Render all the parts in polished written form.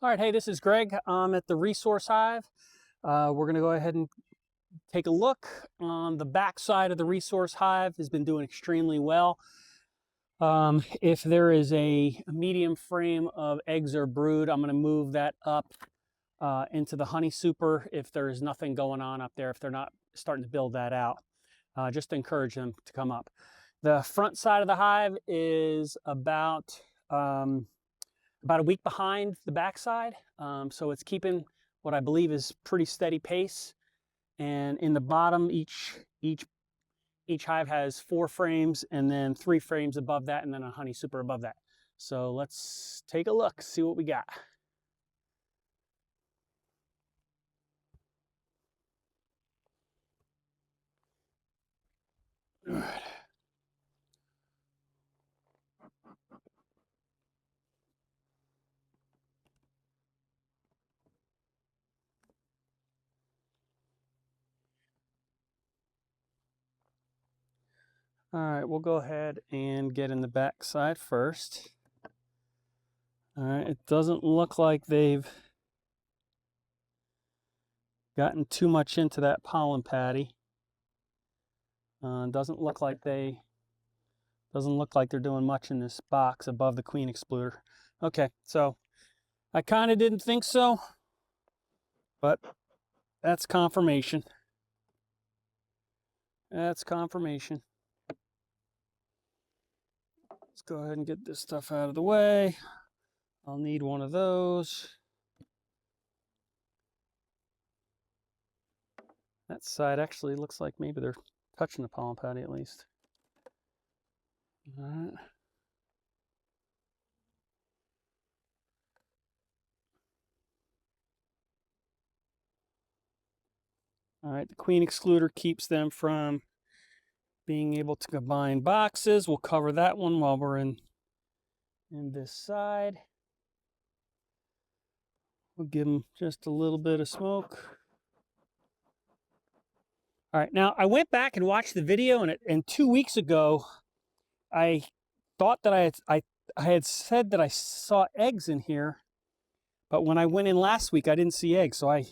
All right, hey, this is Greg. I'm at the Resource Hive. We're going to go ahead and take a look on the back side of the Resource Hive. Has been doing extremely well. If there is a medium frame of eggs or brood, I'm going to move that up into the honey super if there is nothing going on up there, if they're not starting to build that out, just to encourage them to come up. The front side of the hive is about a week behind the backside. So it's keeping what I believe is pretty steady pace. And in the bottom, each hive has 4 frames and then 3 frames above that and then a honey super above that. So let's take a look, see what we got. All right. All right, we'll go ahead and get in the back side first. All right, it doesn't look like they've gotten too much into that pollen patty. Doesn't look like they're doing much in this box above the queen excluder. Okay, so I kind of didn't think so, but that's confirmation. That's confirmation. Let's go ahead and get this stuff out of the way. I'll need one of those. That side actually looks like maybe they're touching the pollen patty at least. All right. All right, the queen excluder keeps them from being able to combine boxes. We'll cover that one while we're in this side. We'll give them just a little bit of smoke. All right, now I went back and watched the video, and 2 weeks ago, I thought that I had said that I saw eggs in here, but when I went in last week, I didn't see eggs. So I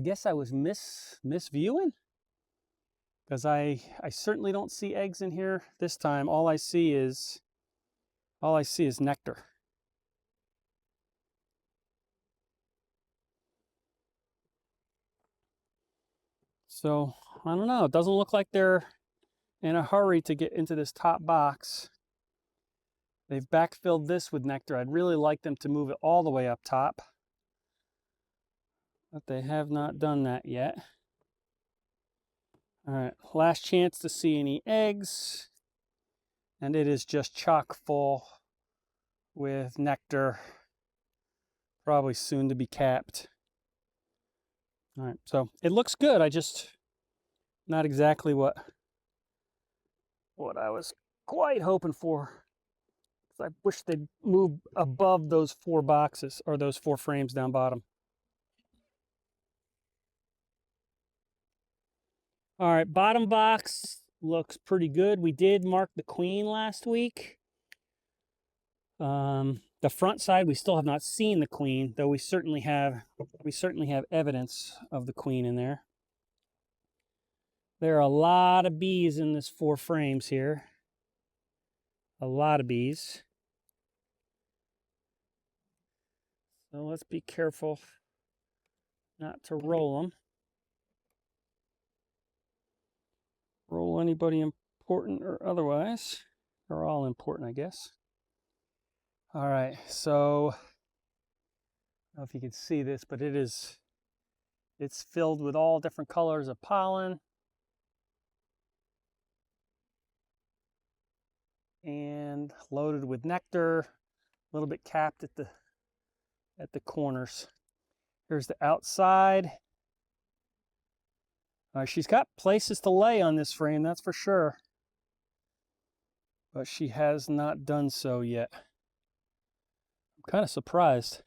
guess I was misviewing, because I certainly don't see eggs in here this time. All I see is nectar. So I don't know. It doesn't look like they're in a hurry to get into this top box. They've backfilled this with nectar. I'd really like them to move it all the way up top, but they have not done that yet. All right, last chance to see any eggs, and it is just chock full with nectar, probably soon to be capped. All right, so it looks good. I just not exactly what I was quite hoping for. I wish they'd move above those 4 boxes, or those 4 frames down bottom. All right, bottom box looks pretty good. We did mark the queen last week. The front side, we still have not seen the queen, though we certainly have evidence of the queen in there. There are a lot of bees in this 4 frames here. A lot of bees. So let's be careful not to roll them. Roll anybody important or otherwise. They're all important, I guess. All right, so I don't know if you can see this, but it's filled with all different colors of pollen. And loaded with nectar, a little bit capped at the corners. Here's the outside. She's got places to lay on this frame, that's for sure, but she has not done so yet. I'm kind of surprised.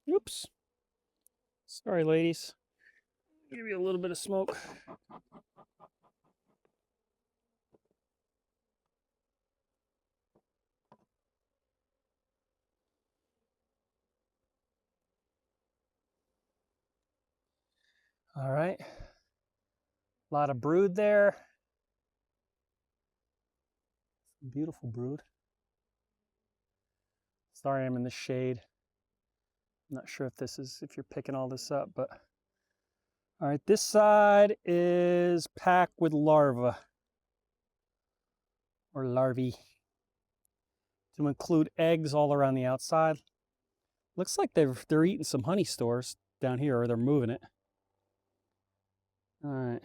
Oops. Sorry, ladies. Give you a little bit of smoke. All right. A lot of brood there. Beautiful brood. Sorry I'm in the shade. I'm not sure if you're picking all this up, but all right, this side is packed with larvae or larvae to include eggs all around the outside. Looks like they're eating some honey stores down here, or they're moving it. All right.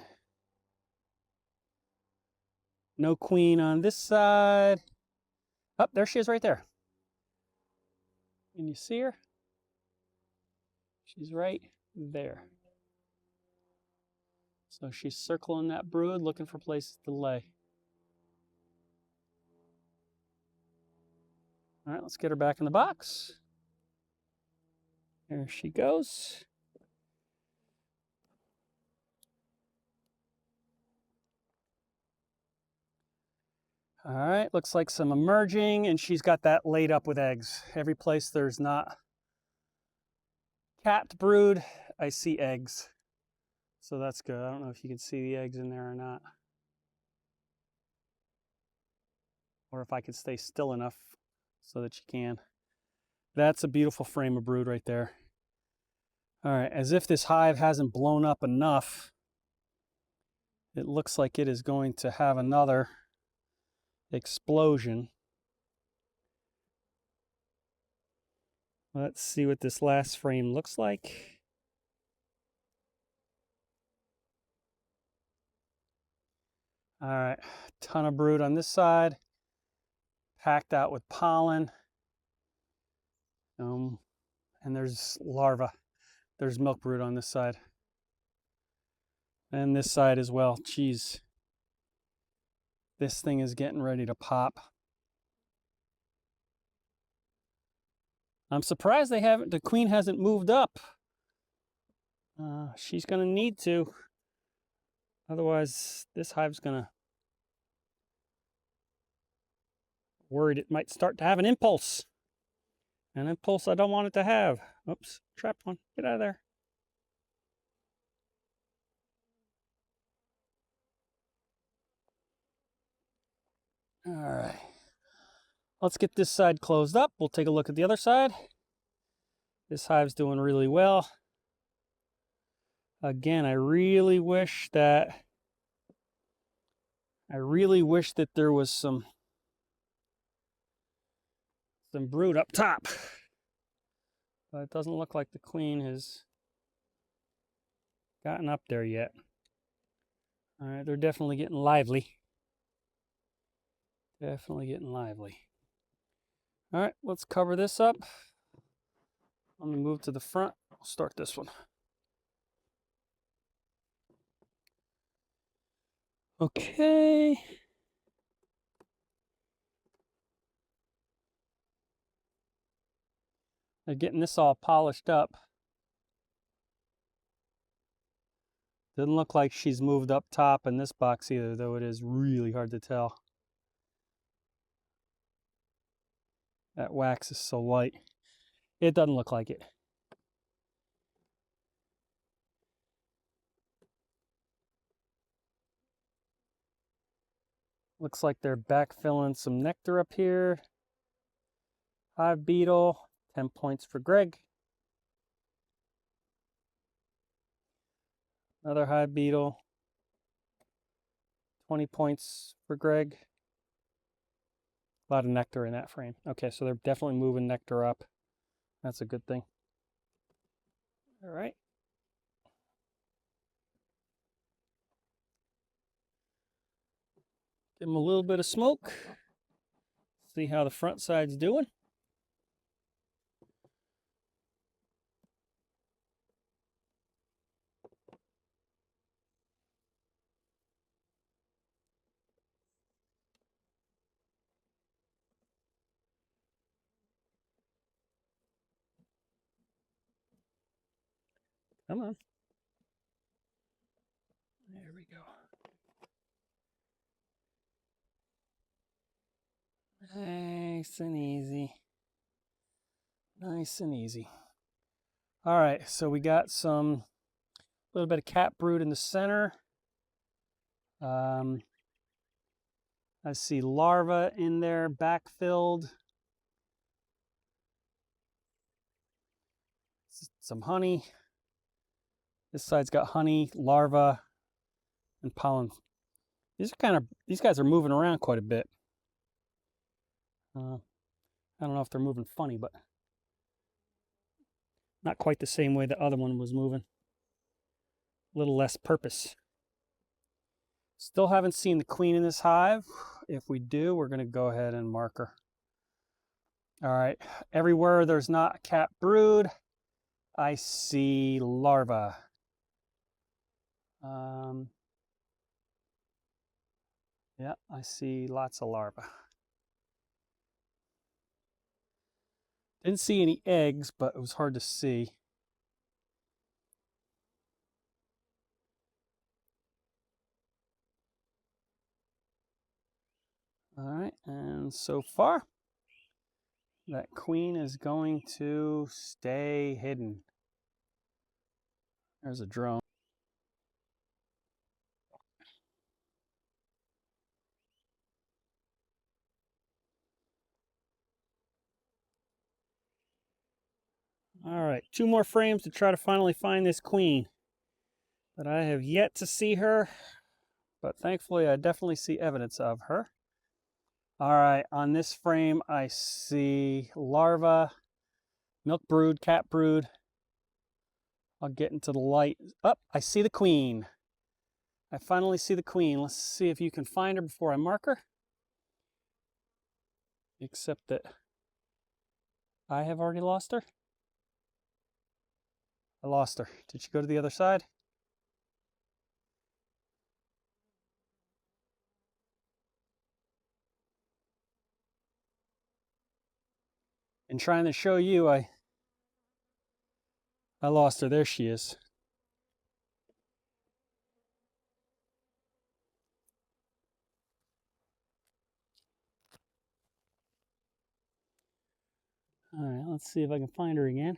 No queen on this side. Oh, there she is right there. Can you see her? She's right there. So she's circling that brood, looking for places to lay. All right, let's get her back in the box. There she goes. All right, looks like some emerging, and she's got that laid up with eggs. Every place there's not capped brood, I see eggs. So that's good. I don't know if you can see the eggs in there or not. Or if I can stay still enough so that you can. That's a beautiful frame of brood right there. All right, as if this hive hasn't blown up enough, it looks like it is going to have another explosion. Let's see what this last frame looks like. All right, ton of brood on this side, packed out with pollen. And there's larvae. There's milk brood on this side. And this side as well. Geez. This thing is getting ready to pop. I'm surprised the queen hasn't moved up. She's gonna need to. Otherwise, this hive's gonna worried it might start to have an impulse. An impulse I don't want it to have. Oops, trapped one. Get out of there. All right. Let's get this side closed up. We'll take a look at the other side. This hive's doing really well. Again, I really wish that there was some brood up top. But it doesn't look like the queen has gotten up there yet. All right, they're definitely getting lively. Definitely getting lively. All right, let's cover this up. Let me move to the front. I'll start this one. Okay. They're getting this all polished up. Doesn't look like she's moved up top in this box either, though it is really hard to tell. That wax is so light. It doesn't look like it. Looks like they're backfilling some nectar up here. Hive beetle, 10 points for Greg. Another hive beetle, 20 points for Greg. A lot of nectar in that frame. Okay, so they're definitely moving nectar up. That's a good thing. All right. Give them a little bit of smoke. See how the front side's doing. Come on. There we go. Nice and easy. Nice and easy. All right, so we got some little bit of cat brood in the center. I see larvae in there, backfilled. Some honey. This side's got honey, larvae, and pollen. These guys are moving around quite a bit. I don't know if they're moving funny, but not quite the same way the other one was moving. A little less purpose. Still haven't seen the queen in this hive. If we do, we're going to go ahead and mark her. All right, everywhere there's not a cat brood, I see larvae. Yeah, I see lots of larvae. Didn't see any eggs, but it was hard to see. All right, and so far, that queen is going to stay hidden. There's a drone. All right, 2 more frames to try to finally find this queen. But I have yet to see her, but thankfully I definitely see evidence of her. All right, on this frame I see larva, milk brood, cat brood. I'll get into the light. Oh, I see the queen. I finally see the queen. Let's see if you can find her before I mark her. Except that I have already lost her. I lost her. Did she go to the other side? And trying to show you, I lost her. There she is. All right, let's see if I can find her again.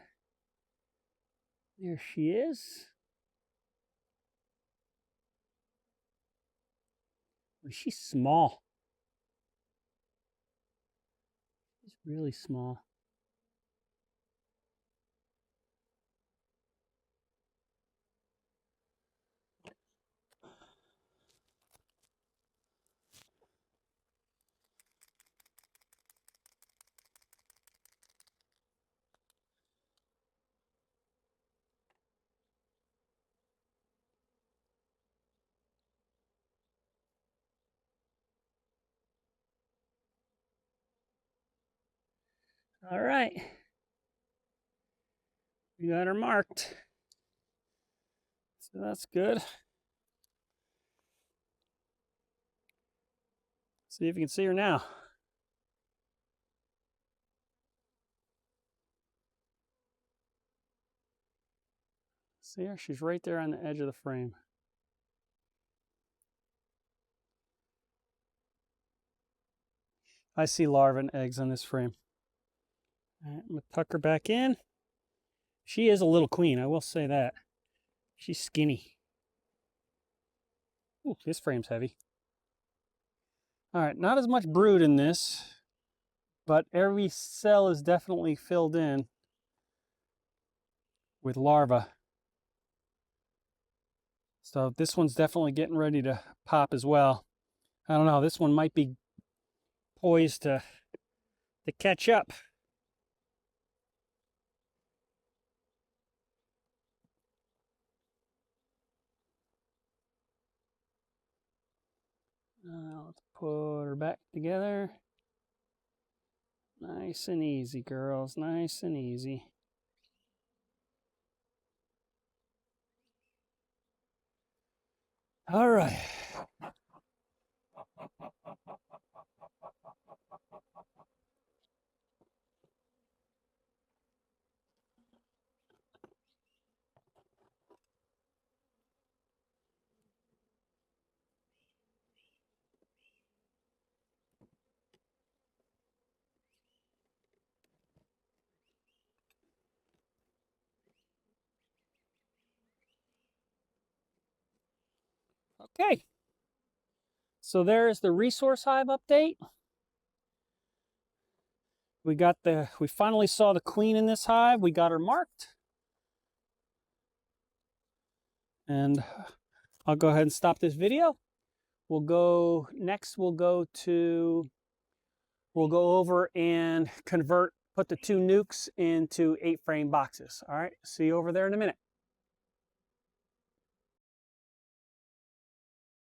There she is. She's small. She's really small. All right. We got her marked. So that's good. See if you can see her now. See her? She's right there on the edge of the frame. I see larvae and eggs on this frame. All right, I'm going to tuck her back in. She is a little queen, I will say that. She's skinny. Ooh, this frame's heavy. All right, not as much brood in this, but every cell is definitely filled in with larvae. So this one's definitely getting ready to pop as well. I don't know, this one might be poised to catch up. Let's put her back together. Nice and easy, girls, nice and easy. All right. Okay, so there's the Resource Hive update. We finally saw the queen in this hive. We got her marked. And I'll go ahead and stop this video. We'll go over and put the 2 nukes into 8-frame boxes. All right, see you over there in a minute.